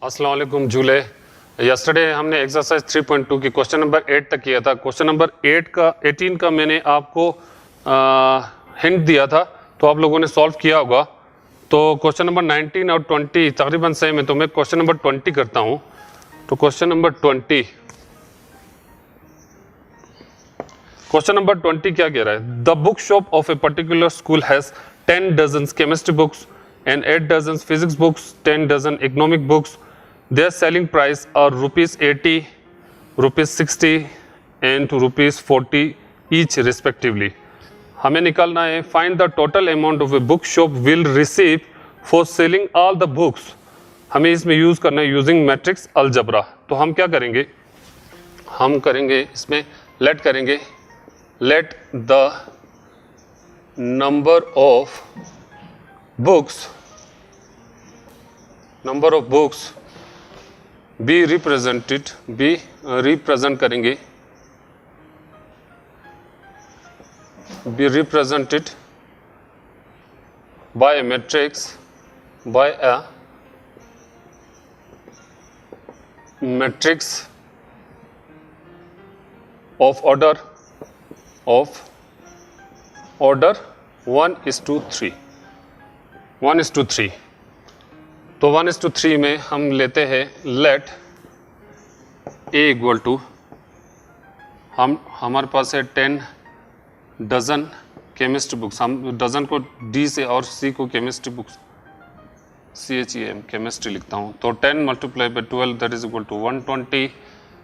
अस्सलाम वालेकुम झूले। यस्टरडे हमने एक्सरसाइज 3.2 की क्वेश्चन नंबर 8 तक किया था। क्वेश्चन नंबर 18 का मैंने आपको हिंट दिया था, तो आप लोगों ने सॉल्व किया होगा। तो क्वेश्चन नंबर 19 और 20 तकरीबन सेम है, तो मैं क्वेश्चन नंबर 20 करता हूँ। तो क्वेश्चन नंबर 20 क्या कह रहा है? The book shop of a particular school has 10 dozen chemistry books and 8 dozen physics books, 10 dozen economic books. Their selling price are rupees 80, rupees 60 and rupees 40 each respectively. हमें निकालना है find the total amount of a book shop will receive for selling all the books. हमें इसमें use करना है using matrix algebra. तो हम क्या करेंगे? हम करेंगे इसमें let करेंगे let the number of books be represent करेंगे be represented by a matrix of order 1:3 तो 1:3 में हम लेते हैं लेट ए इक्वल टू हमारे पास है 10 डजन केमिस्ट्री बुक्स। हम डजन को डी से और सी को केमिस्ट्री बुक्स CHEM केमिस्ट्री लिखता हूँ। तो 10 × 12 दैट इज इक्वल टू 120।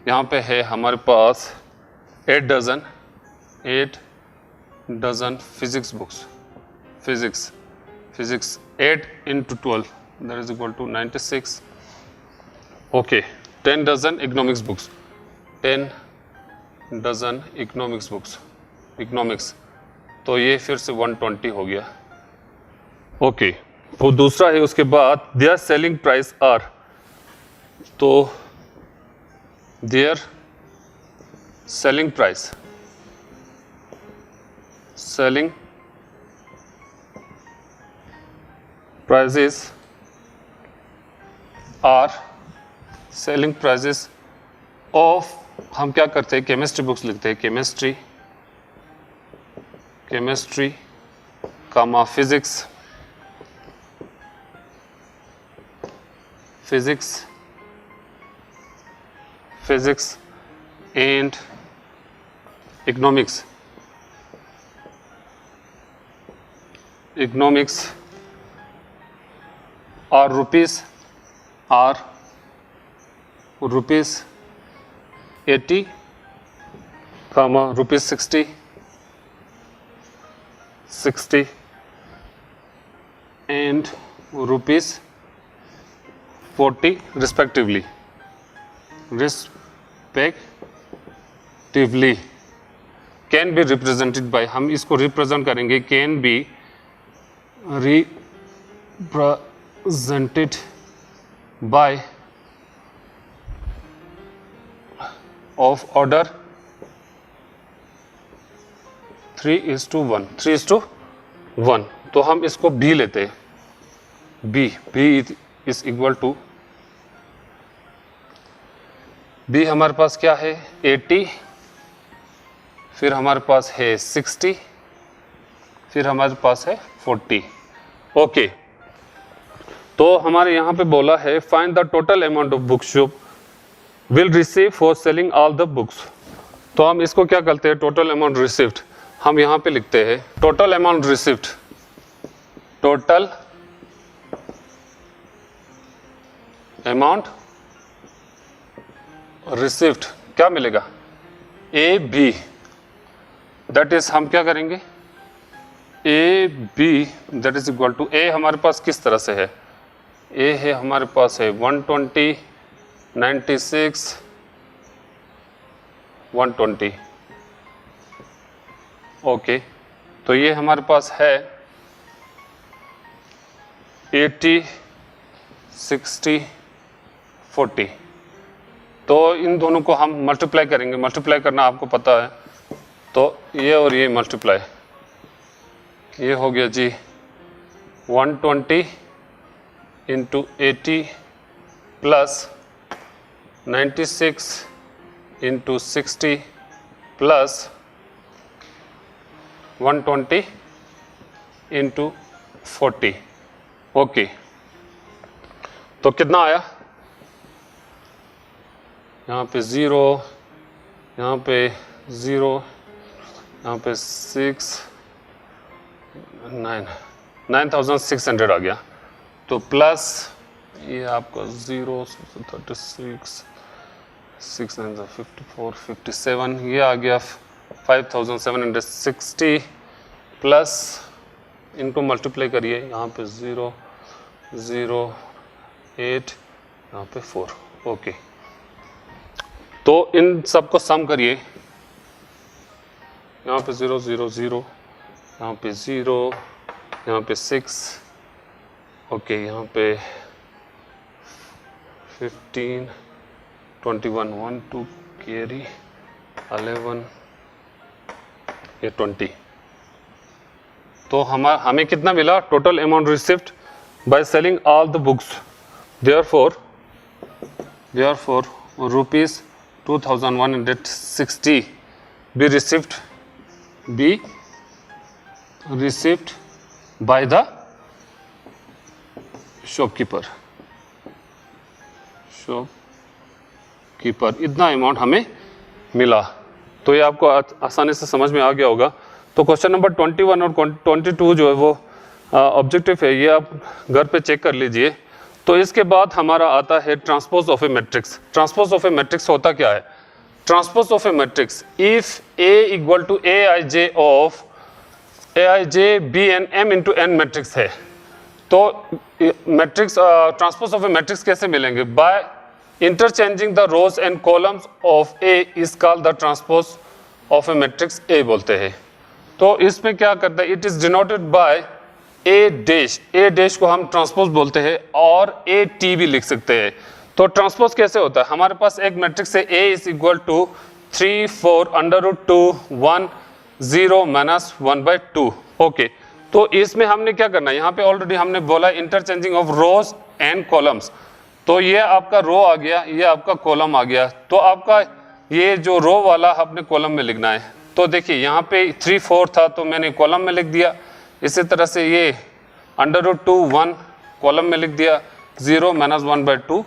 यहाँ पे है हमारे पास 8 dozen physics books. Physics 8 × 12 that is equal to 96. Okay, 10 dozen economics books. 10 dozen economics. तो ये फिर से 120 हो गया। ओके, वो दूसरा है उसके बाद their selling price are, तो their selling prices are selling prices of, हम क्या करते हैं केमिस्ट्री बुक्स लिखते हैं chemistry comma physics and economics और rupees 80 rupees 60 and rupees 40 respectively can be represented by, हम इसको रिप्रेजेंट करेंगे can be represented by of order 3:1 तो हम इसको B लेते हैं। B is equal to B हमारे पास क्या है 80, फिर हमारे पास है 60, फिर हमारे पास है 40। ओके, तो हमारे यहाँ पे बोला है find the total amount of book shop will receive for selling all the books. तो हम इसको क्या करते हैं टोटल अमाउंट रिसीव्ड, हम यहाँ पे लिखते हैं टोटल अमाउंट रिसीव्ड क्या मिलेगा AB, दैट इज हम क्या करेंगे AB that is equal to A हमारे पास किस तरह से है, ए है हमारे पास है 120 96 120। ओके, तो ये हमारे पास है 80 60 40। तो इन दोनों को हम मल्टीप्लाई करेंगे, मल्टीप्लाई करना आपको पता है। तो ये और ये मल्टीप्लाई, ये हो गया जी 120 into 80 plus 96 into 60 plus 120 into 40। Okay, तो कितना आया? यहाँ पे 0, यहाँ पे 0, यहाँ पे 9600 आ गया। तो प्लस ये आपका 0 36 6 9 54 57, ये आ गया 5760 प्लस इनको मल्टीप्लाई करिए, यहाँ पे 0 0 8, यहाँ पे 4। ओके, तो इन सबको सम करिए, यहाँ पे 0 0 0, यहाँ पे 0, यहाँ पे 6, ओके, यहाँ पे 15 21 1 2 कैरी 11, ये 20। तो हमें कितना मिला? Total amount received by selling all the books, therefore rupees 2160 be received by the shopkeeper। इतना अमाउंट हमें मिला। तो ये आपको आसानी से समझ में आ गया होगा। तो क्वेश्चन नंबर 21 और 22 जो है वो ऑब्जेक्टिव है, ये आप घर पे चेक कर लीजिए। तो इसके बाद हमारा आता है transpose of a matrix. Transpose of a matrix होता क्या है? Transpose of a matrix, if A equal to aij of aij b and m into n matrix है, तो matrix transpose of a matrix कैसे मिलेंगे? By interchanging the rows and columns of A is called the transpose of a matrix A बोलते हैं। तो इसमें क्या करता है? It is denoted by A dash को हम ट्रांसपोज बोलते हैं, और ए टी भी लिख सकते हैं। तो ट्रांसपोज कैसे होता है? हमारे पास एक मैट्रिक्स है, A is equal to 3 4 √2 1 0 minus 1/2। Okay, तो इसमें हमने क्या करना है? यहाँ पे ऑलरेडी हमने बोला interchanging of rose and columns. तो ये आपका रो आ गया, ये आपका कॉलम आ गया। तो आपका ये जो रो वाला अपने कॉलम में लिखना है। तो देखिए यहाँ पे 3 4 था तो मैंने कॉलम में लिख दिया। इसी तरह से ये √2 1 कॉलम में लिख दिया, 0 माइनस 1/2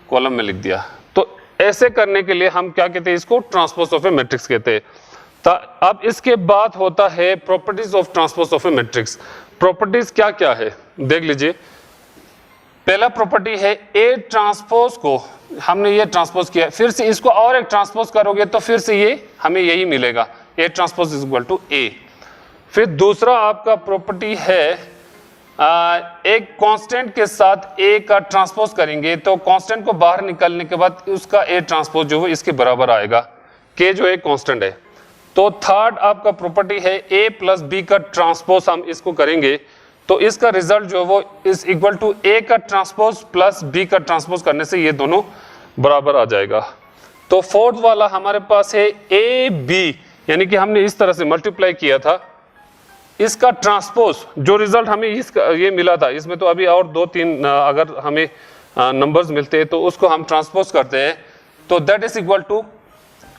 कॉलम में लिख दिया। तो ऐसे करने के लिए हम क्या कहते हैं? इसको ट्रांसपोज ऑफ ए मैट्रिक्स कहते हैं। तो अब इसके बाद होता है properties of transpose of a matrix. Properties क्या क्या है देख लीजिए। पहला प्रॉपर्टी है ए ट्रांसपोज को हमने ये ट्रांसपोज किया, फिर से इसको और एक ट्रांसपोज करोगे तो फिर से ये हमें यही मिलेगा, A transpose is equal to A. फिर दूसरा आपका प्रॉपर्टी है एक कांस्टेंट के साथ ए का ट्रांसपोज करेंगे तो कांस्टेंट को बाहर निकालने के बाद उसका ए ट्रांसपोज जो है इसके बराबर आएगा, के जो एक कांस्टेंट है। तो थर्ड आपका प्रॉपर्टी है ए प्लस बी का ट्रांसपोज हम इसको करेंगे तो इसका रिजल्ट जो है वो इज इक्वल टू ए का ट्रांसपोज प्लस बी का ट्रांसपोज करने से ये दोनों बराबर आ जाएगा। तो फोर्थ वाला हमारे पास है ए बी, यानी कि हमने इस तरह से मल्टीप्लाई किया था, इसका ट्रांसपोज जो रिजल्ट हमें ये मिला था, इसमें तो अभी और 2-3 अगर हमें नंबर्स मिलते हैं तो उसको हम ट्रांसपोज करते हैं। तो दैट इज इक्वल टू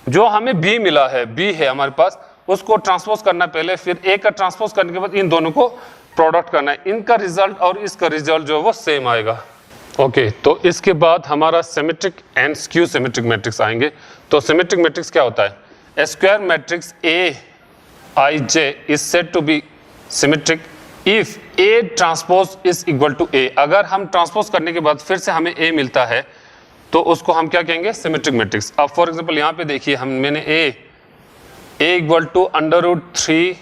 जो हमें बी मिला है, बी है हमारे पास, उसको ट्रांसपोज करना पहले, फिर ए का ट्रांसपोज करने के बाद इन दोनों को प्रोडक्ट करना है। इनका रिजल्ट और इसका रिजल्ट जो है वो सेम आएगा। ओके, तो इसके बाद हमारा symmetric and skew symmetric matrix आएंगे। तो सिमेट्रिक मैट्रिक्स क्या होता है? A square matrix A I J is said to be symmetric if A transpose is equal to A. अगर हम ट्रांसपोज करने के बाद फिर से हमें ए मिलता है तो उसको हम क्या कहेंगे? Symmetric matrix. अब फॉर एग्जांपल यहाँ पे देखिए मैंने A equal to √3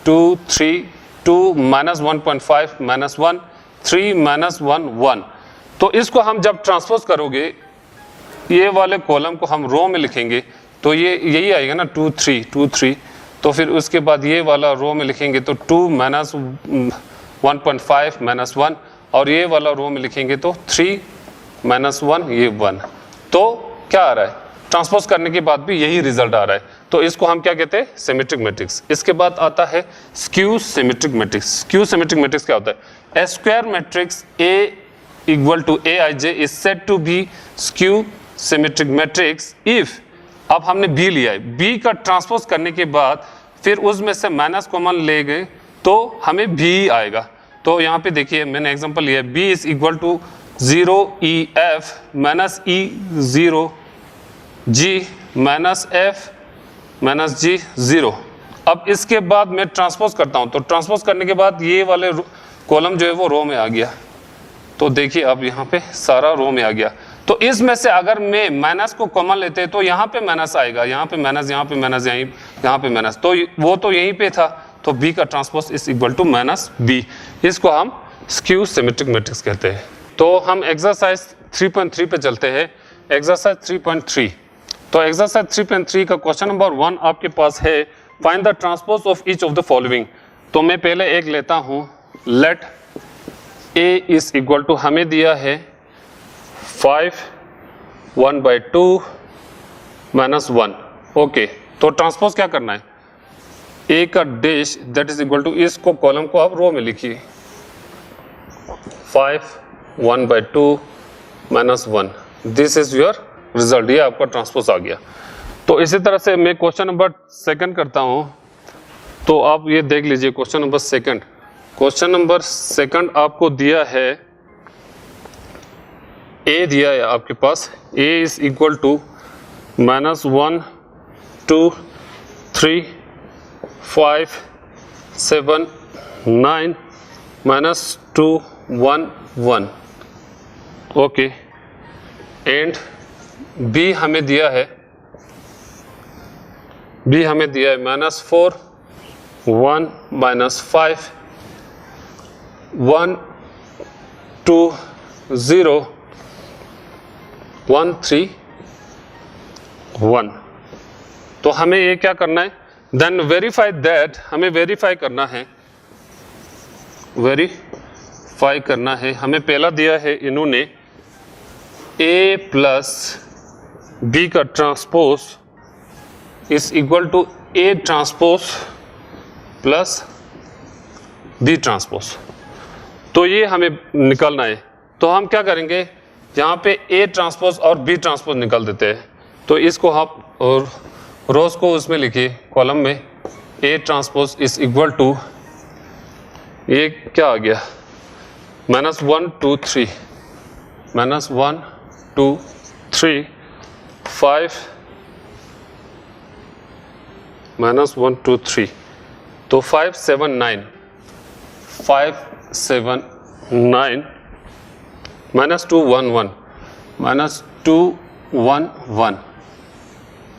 2 3 2 minus 1.5 minus 1 3 minus 1 1। तो इसको हम जब ट्रांसपोज करोगे ये वाले कॉलम को हम रो में लिखेंगे तो ये यही आएगा ना 2 3 2 3। तो फिर उसके बाद ये वाला रो में लिखेंगे तो 2 माइनस 1.5 माइनस 1, और ये वाला रो में लिखेंगे तो 3 माइनस 1 ये 1। तो क्या आ रहा है? ट्रांसपोज करने के बाद भी यही रिजल्ट आ रहा है। तो इसको हम क्या कहते हैं? Symmetric matrix. इसके बाद आता है skew symmetric matrix. Skew symmetric matrix क्या होता है? A square matrix A equal to aij is said to be skew symmetric matrix if, अब हमने b लिया है, b का ट्रांसपोज करने के बाद फिर उसमें से माइनस कॉमन ले गए तो हमें b आएगा। तो यहाँ पे देखिए मैंने एग्जांपल लिया है, b is equal to 0 EF minus E 0 G minus F minus G 0। अब इसके बाद मैं ट्रांसपोज करता हूँ, तो ट्रांसपोज करने के बाद ये वाले कॉलम जो है वो रो में आ गया। तो देखिए अब यहाँ पे सारा रो में आ गया। तो इसमें से अगर मैं माइनस को कॉमन लेते हैं तो यहाँ पे माइनस आएगा, यहाँ पे माइनस, यहाँ पे माइनस, यहाँ पे माइनस, तो वो तो यहीं पे था, तो b का transpose is equal to minus b। इसको हम स्क्यू सिमेट्रिक मैट्रिक्स कहते हैं। तो हम एक्सरसाइज 3.3 पे चलते हैं। एक्सरसाइज 3.3, तो एक्सरसाइज 3.3 का क्वेश्चन नंबर 1 आपके पास है, find the transpose of each of the following. तो मैं पहले एक लेता हूँ, let a is equal to, हमें दिया है 5 1/2 माइनस 1। ओके, तो ट्रांसपोज क्या करना है, a का dash that is equal to, इसको कॉलम को आप रो में लिखिए, 5 1/2 minus 1, this is your result. ये आपका ट्रांसपोज आ गया। तो इसी तरह से मैं क्वेश्चन नंबर 2 करता हूं, तो आप ये देख लीजिए क्वेश्चन नंबर 2। क्वेश्चन नंबर 2 आपको दिया है, a दिया है आपके पास, a is equal to minus 1 2 3 5 7 9 minus 2 1 1। Okay, and b हमें दिया है, माइनस 4 1 माइनस 5 1 2 0 1 3 1। तो हमें ये क्या करना है, देन वेरीफाई दैट, हमें वेरीफाई करना है, हमें पहला दिया है इन्होंने a प्लस b का transpose is equal to a transpose plus b transpose. तो ये हमें निकालना है। तो हम क्या करेंगे, यहाँ पे a ट्रांसपोज और b ट्रांसपोज निकाल देते हैं। तो इसको आप और रोज को उसमें लिखिए कॉलम में, a transpose is equal to, ये क्या आ गया, माइनस 1 2 3 माइनस 1 2 3 5 माइनस 1 2 3, तो 5 7 9 माइनस 2 1 1 माइनस 2 1 1।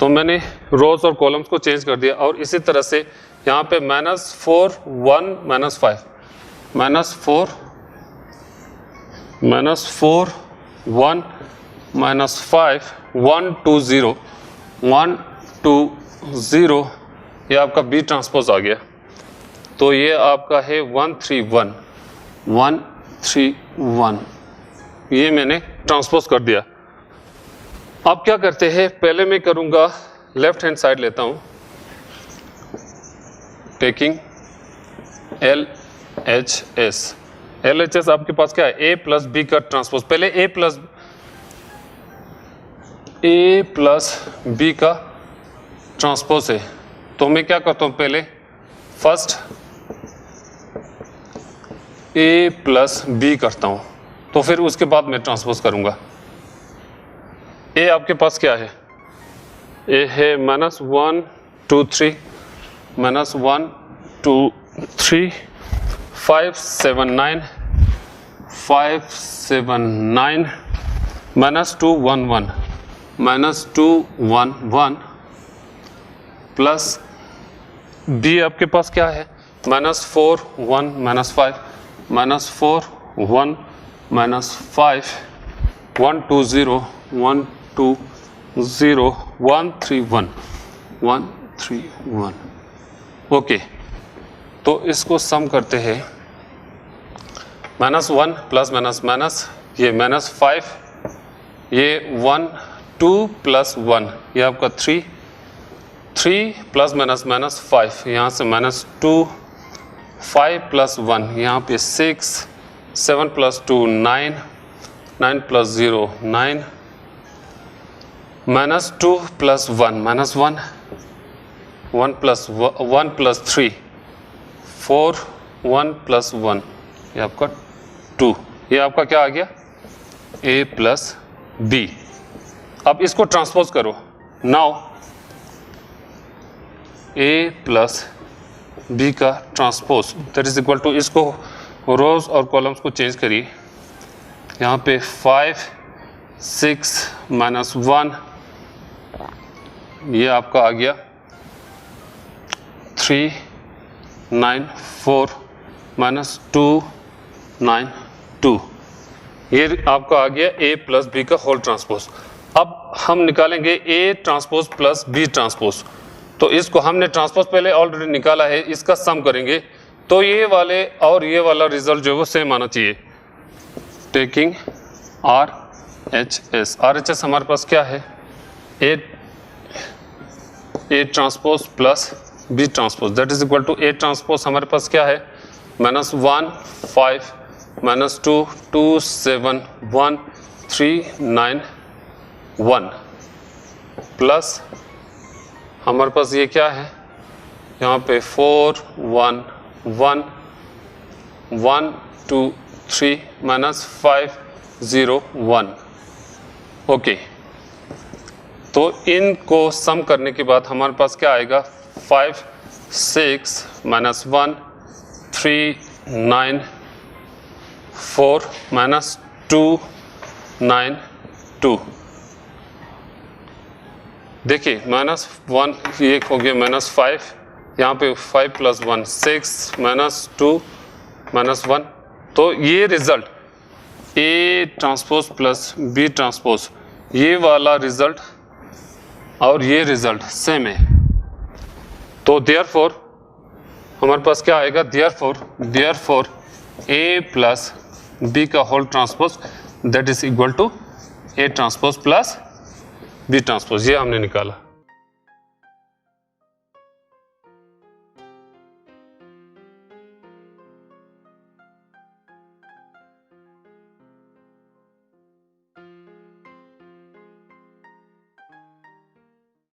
तो मैंने रोज और कॉलम्स को चेंज कर दिया। और इसी तरह से यहाँ पे माइनस 4 1 माइनस 5 माइनस 4 1 माइनस 5 1 2 0 1 2 0, ये आपका b ट्रांसपोज आ गया। तो ये आपका है 1 3 1 1 3 1, ये मैंने ट्रांसपोज कर दिया। अब क्या करते हैं, पहले मैं करूंगा लेफ्ट हैंड साइड लेता हूं, टेकिंग LHS आपके पास क्या है, a प्लस b का ट्रांसपोज। पहले a प्लस b का ट्रांसपोज है, तो मैं क्या करता हूं, पहले फर्स्ट a प्लस b करता हूं, तो फिर उसके बाद मैं ट्रांसपोज करूंगा। a आपके पास क्या है, a है minus 1 2 3 minus 1 2 3 5 7 9 minus 2 1 1 minus 2 1 1 plus b आपके पास क्या है, minus 4 1 minus 5 minus 4 1 minus 5 1 2 0 1 2 0 1 3 1 1 3 1। Okay, तो इसको सम करते हैं, माइनस 1 प्लस माइनस माइनस, ये माइनस 5, ये 1 2 प्लस 1, ये आपका 3 प्लस माइनस माइनस 5, यहाँ से माइनस 2 5 प्लस 1, यहाँ पे 6 7 plus 2 9 9 plus 0 9 minus 2 plus 1 minus 1 1 plus 3 4 1 plus 1 ये आपका 2, ये आपका क्या आ गया a प्लस बी। अब इसको ट्रांसपोज करो, नाउ a प्लस बी का transpose that is equal to, इसको रोज और कॉलम्स को चेंज करिए, यहाँ पे 5 6 माइनस 1 ये आपका आ गया 3 9 4 माइनस 2 9 2 ये आपका आ गया a प्लस बी का होल ट्रांसपोज। अब हम निकालेंगे a transpose plus b transpose, तो इसको हमने ट्रांसपोज पहले ऑलरेडी निकाला है, इसका सम करेंगे तो ये वाले और ये वाला रिजल्ट जो है वो सेम आना चाहिए। टेकिंग RHS हमारे पास क्या है a transpose plus b transpose that is equal to a transpose हमारे पास क्या है -1 5 -2 2 7 1 3 9 1 प्लस हमारे पास ये क्या है यहाँ पे 4 1 1 1 2 3 -5 0 1 ओके। तो इनको सम करने के बाद हमारे पास क्या आएगा 5 6 -1 3 9 4 -2 9 2 देखिए -1 ये हो गया -5, यहाँ पे 5 प्लस 1 6 -2 -1, तो ये result a transpose plus b transpose ये वाला रिजल्ट और ये रिजल्ट सेम है, तो देयरफॉर हमारे पास क्या आएगा देयरफॉर a प्लस b का whole transpose that is equal to a transpose plus b transpose, ये हमने निकाला।